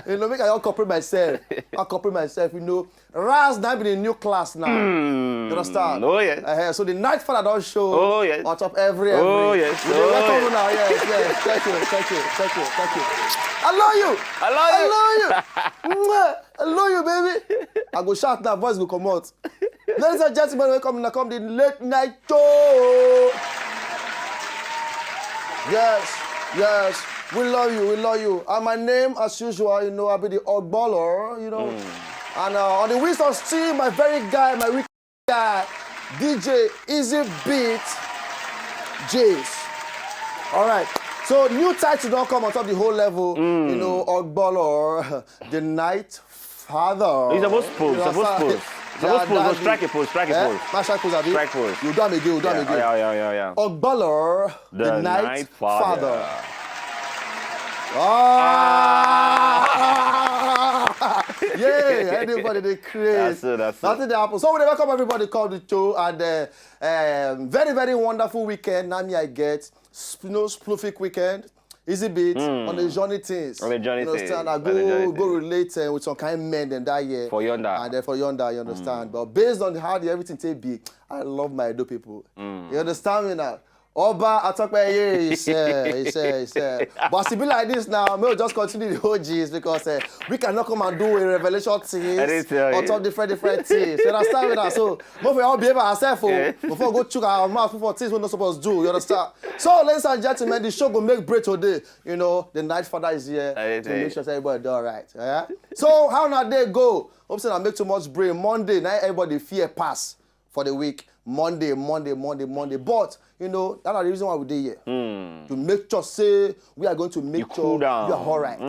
You know, make I incorporate myself. You know. Raz now be the new class now. You understand? Oh, yes. So the night father don't show on top every. Oh, yes. You know, welcome you now. Yes. Thank you. I love you, baby. I go shout now, voice will come out. Ladies and gentlemen, welcome to the late night show. Yes. We love you. And my name, as usual, you know, I'll be the odd baller, you know. And on the Wisdom team, my very guy, my weekday guy, DJ Easy Beat Jace. All right. So new title don't come on top the whole level, you know, odd baller, the night father. He's supposed to pose. Strike a pose. Strike pose, Abi. Strike pose. You do them again. Yeah. Odd baller, the night father. Yeah, anybody they crazy. That's it. Nothing that happens. So we welcome everybody come to the show and very, very wonderful weekend. Now me I get sploofic weekend. Easy beat on the journey things. On the journey things. You understand? I go relate with some kind of men and that year. For yonder. And then for yonder, you understand. But based on how everything take be, I love my Edo people. You understand me now? Oba, I talk about he said. But to be like this now, we'll just continue the OGs because we cannot come and do a revelation things on top different things. You understand me now? So, we all behave ourselves before we go check our mouth for things we're not supposed to do. You understand? So, ladies and gentlemen, the show will make break today. You know, the night father is here to make sure everybody do all right. Yeah? So, how now they go? Hope I make too much brain. Monday, now everybody fear pass for the week. Monday. But, you know, that's the reason why we're here. To make sure, say, we are going to make sure you are all right.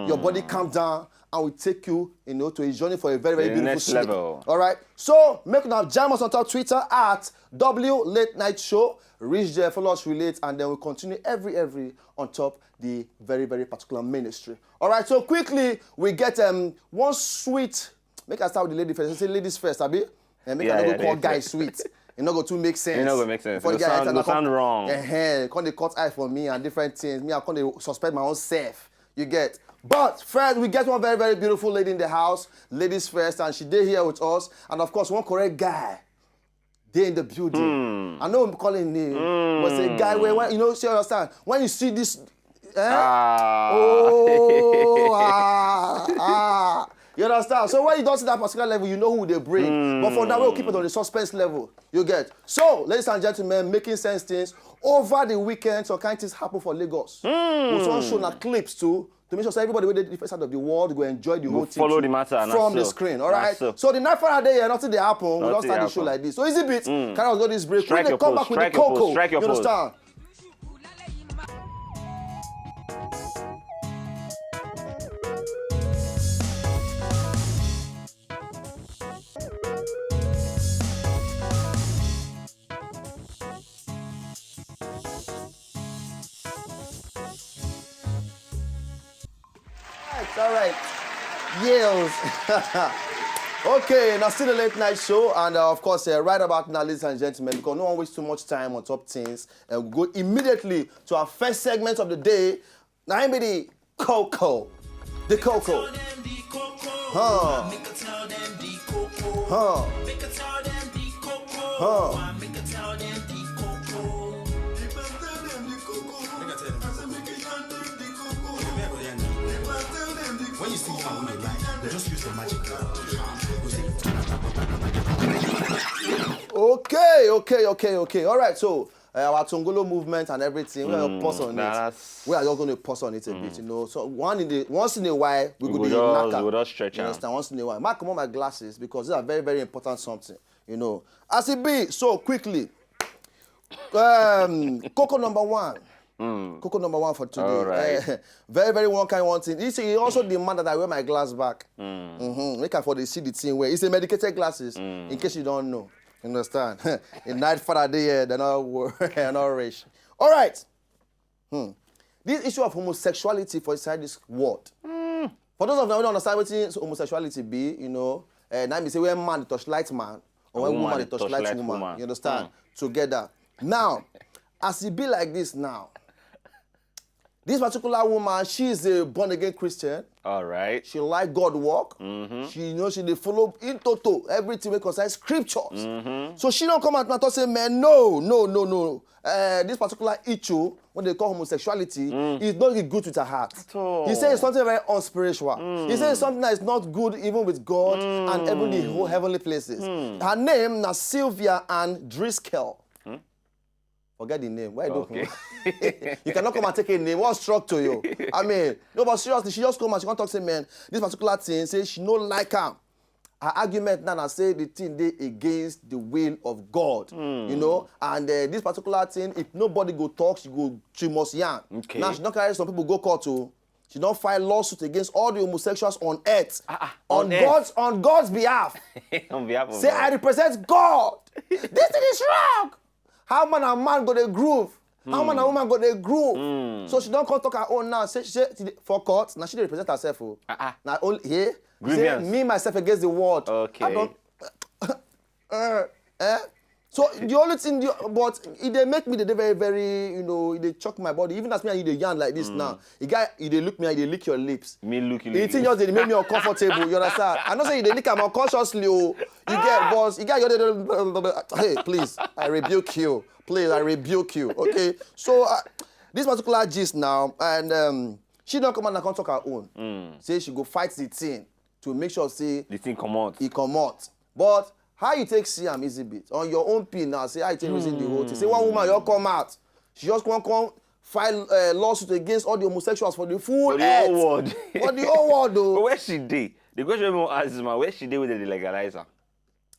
Your body calm down, and we take you, you know, to a journey for a very, very beautiful next level. All right? So, make now jam us on top Twitter at W Late Night Show. Reach there, follow us, relate, and then we continue every on top the very, very particular ministry. All right? So, quickly, we get one sweet... Make us start with the lady first. Say ladies first, Abi. And make us call guys sweet. It's not going to make sense. It's not going to make sense. It'll sound wrong. Can't they cut eye for me and different things. Me, I can't suspect my own self. You get. But first, we get one very, very beautiful lady in the house. Ladies first, and she did here with us. And of course, one correct guy. They in the building. I know I'm calling him, but it's a guy where, when, you know, you understand? When you see this, You understand? So when you don't see that particular level, you know who they bring. But for now, we'll keep it on the suspense level. You get. So, ladies and gentlemen, making sense things. Over the weekend, some kind of things happen for Lagos. We want to show clips too, to make sure so everybody with the different side of the world go enjoy the whole thing. Follow the matter from the screen. All right. So the night Friday, nothing they happen. We don't start the show like this. So easy bit. Can I go this break? When they come back with the cocoa. You understand? All right. Yales. Okay, now still the late night show, and of course, right about now, ladies and gentlemen, because no one wastes too much time on top things, and we go immediately to our first segment of the day. Now, I'm the Coco. The Coco. When you see someone you like, just use the magic Okay. All right, so our Tongolo movement and everything. We are going to pause on it. We are just going to pause on it a bit, you know. So once in a while, we could just stretch you out. understand? Once in a while. Mark, come on my glasses because these are very, very important something, you know. As it be, so quickly, Coco number one. Coco number one for today. All right. Very, very one kind one thing. He also demand that I wear my glass back. Make for the see the thing where it's a medicated glasses, in case you don't know. You understand? In night Friday, they're not rich. All right. This issue of homosexuality for inside this world. For those of them who don't understand what homosexuality be, you know, now me say when man touch light man, or when woman touch light woman. You understand? Together. Now, as it be like this now, this particular woman, she is a born-again Christian. All right. She like God work. She dey follow in total everything wey concern scriptures. So she don't come out and say, man, no. This particular issue, what they call homosexuality, is not good with her heart. He says it's something very unspiritual. He says it's something that is not good even with God and even the whole heavenly places. Her name is Sylvia Ann Driscoll. Forget the name. Why don't you cannot come and take a name. What struck to you? I mean, no, but seriously, she just come and she can't talk say, man, this particular thing, say she no like her. Her argument now say the thing they against the will of God. You know, and this particular thing, if nobody go talk, she must yarn. Okay. Now she don't carry some people go court to. She don't file lawsuit against all the homosexuals on earth. On God's behalf. On behalf of say, God. I represent God. This thing is wrong. How man and man go the groove? How man and woman go the groove? So she don't come talk her own now. Say for court. Now she dey represent herself. Now only here. Say me myself against the world. Okay. I don't. So the only thing, but it they make me they very, very, you know, they choke my body. Even as me and you they yarn like this now. The guy, they look me and they lick your lips. Me look you. The thing just they make me uncomfortable. You understand? I know say they lick them unconsciously. You get boss. You get your. Hey, please, I rebuke you. Please, I rebuke you. Okay. So this particular gist now, and she don't come and can't talk her own. Say she go fight the thing to make sure say the thing come out. It come out. But how you take Siam easy bit on your own pin now? Say how you take reason the whole thing. Say one woman you come out. She just come file lawsuit against all the homosexuals for the full earth. Whole world. For the whole world though. But where she did? The question everyone asks is, where she did with the legalizer?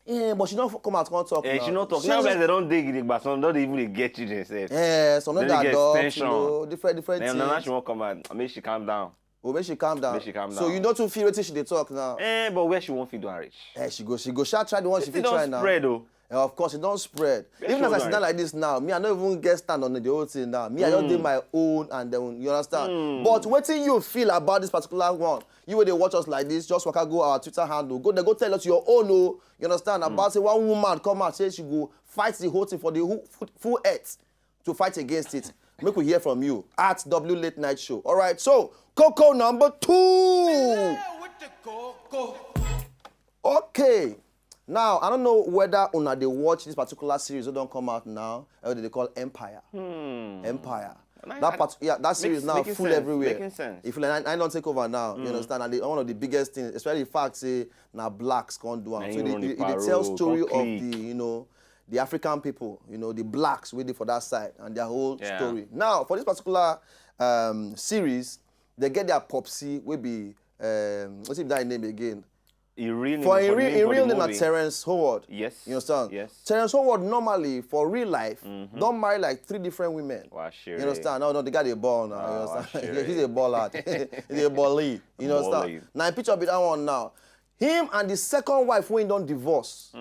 Yeah, but she don't come out and talk. Yeah, she not talk. Now they don't dig it, but some don't even get you themselves. Yeah, some of that dogs, you know, different things. Now she won't come out. I mean, she calm down. Oh, make she calm down. Make she calm down. So you know to feel what she dey talk now. But where she won't feel do her reach? She go. She try the one she fit try now. Spread though. Of course, it don't spread. Even as I sit down like this now, me I don't even get stand on the whole thing now. Me I just do my own and then you understand. But what do you feel about this particular one? You when they watch us like this, just go our Twitter handle. Go tell us your own. Oh, you understand? About say one woman come out say she go fight the whole thing for the full earth to fight against it. Make we hear from you at W Late Night Show. All right, so Coco number 2. Okay. Now, I don't know whether una they watch this particular series that don't come out now, or they call Empire. Empire. That series now full sense. Everywhere. Making sense. If I don't take over now, you understand? And one of the biggest things, especially the fact say now blacks can't do it. So it tells story of the the African people, the blacks waiting for that side and their whole story. Now, for this particular series, they get their popsy will be what's that name again? In real name, Terrence Howard. Yes. You understand? Yes. Terrence Howard normally for real life don't marry like 3 different women. Wow, sure. You understand? No, the guy they ball now. You understand? He's a baller. He's a ballie. You understand? Now I picture that one now. Him and the second wife when don't divorce.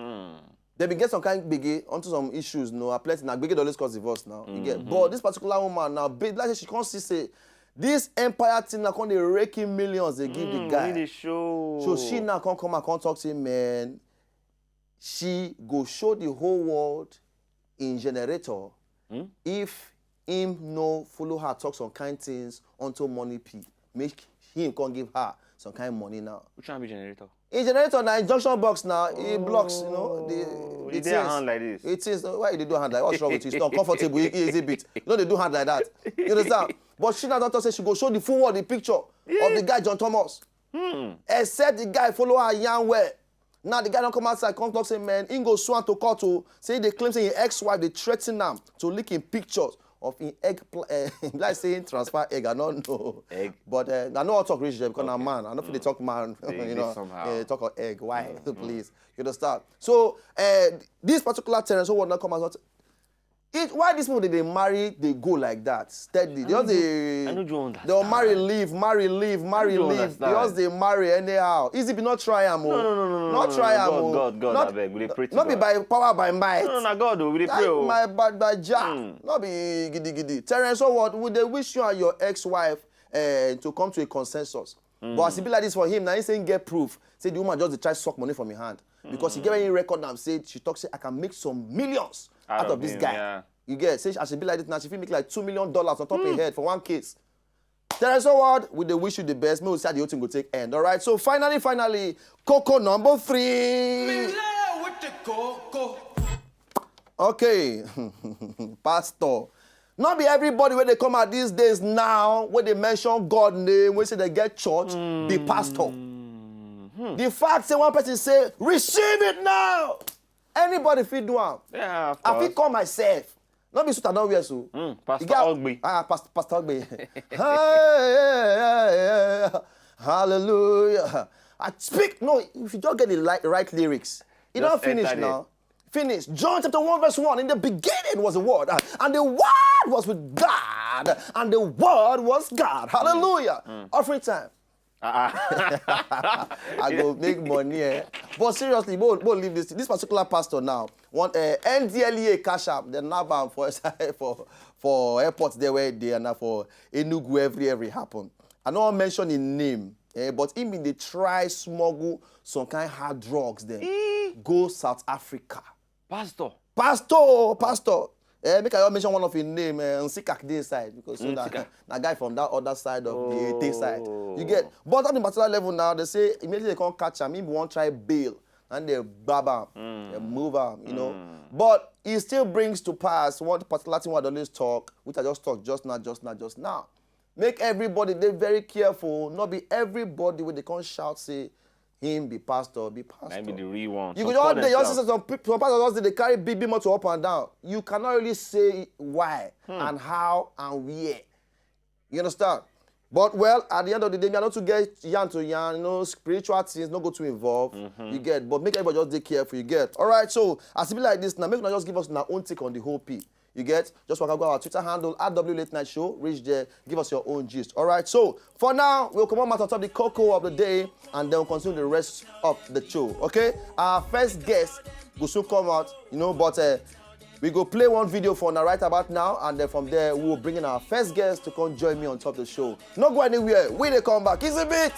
They been get some kind of biggie onto some issues. No, plenty now. Biggie always cause divorce now. You get. But this particular woman now, like she can't see say. This Empire thing now they raking millions they give the guy. Really show. So she now come and talk to him, man. She go show the whole world in generator if him no follow her talk some kind things until money pay. Make him come give her some kind of money now. Which one be generator? In generator now, in junction box now, it blocks, They do a hand like this. It is why they do hand like what's wrong with you? It's not comfortable, easy bit. They do hand like that. You understand? But she now doctor say she go show the full world the picture of the guy John Thomas. Except the guy follow her young way. Now the guy don't come outside, come talk, say, man, he go swan to court to say they claim say his ex-wife, they threaten him to leak in pictures of his egg, like saying transfer egg, I don't know. Egg? But I know how to talk rich there because I'm a man. I know if they talk man, you know, talk of egg. Why? Please, you understand? So this particular tenant, so what not come out. Why these people they marry, they go like that steadily. I don't understand. They'll marry, leave. Because they marry anyhow. Easy be not try am. No. Not try am. God, I beg. We pray to not God. be by power, by might. No, God, we pray. My by jah. Not be giddy. Terence, so what? Would they wish you and your ex-wife to come to a consensus? But as it be like this for him, now he's saying get proof. Say the woman just try to suck money from your hand. Because he get any record now, say she talks, say I can make some millions out of this guy. Yeah. You get, say I should be like this now, she feel make like $2 million on top of her head for one case. Terence, so what? We they wish you the best. Maybe we'll see how the whole thing will take end. All right. So finally, Coco number 3. Okay, Pastor. Not be everybody when they come out these days now, when they mention God name, when they say they get church, be pastor. The fact say one person say, receive it now. Anybody fit do am. Yeah, of I course. fit call myself. Not be suit I don't wear so. Pastor Ogbe. Pastor Ogbe. Hey, hallelujah. I speak. No, if you don't get the right lyrics, it don't finish now. Finish. John chapter 1 verse 1. In the beginning was the word. And the word was with God. And the word was God. Hallelujah. Offering time. I go make money. But seriously, we'll leave this particular pastor now. Want NDLEA cash app, the NABAM for airports there where they are now for Enugu every happen. I don't mention his name, but him they try smuggle some kind of hard drugs then. Go South Africa. Pastor. Make I mention one of his name, Nsikak Day side, because so that guy from that other side of the Day side. You get, but on the particular level now, they say immediately they can't catch him, maybe won't try bail, and they grab him, they move him, you know. But it still brings to pass one particular thing I always talk, which I just talked just now. Make everybody, they very careful, not be everybody when they can't shout, say, him be pastor. Maybe the real one. You could just see some pastors they carry big motor up and down. You cannot really say why and how and where. You understand? But well, at the end of the day, me are not to get yarn, you know, spiritual things, not go to involve. You get, but make everybody just take careful. You get. All right. So as it be like this now, make not just give us our own take on the whole P. You get? Just walk out our Twitter handle @W Late Night Show. Reach there, give us your own gist. All right. So for now, we'll come on to top the cocoa of the day, and then we'll continue the rest of the show. Okay. Our first guest will soon come out, you know, but we go play one video for now right about now, and then from there we will bring in our first guest to come join me on top of the show. Not go anywhere. We they come back. It's a bit.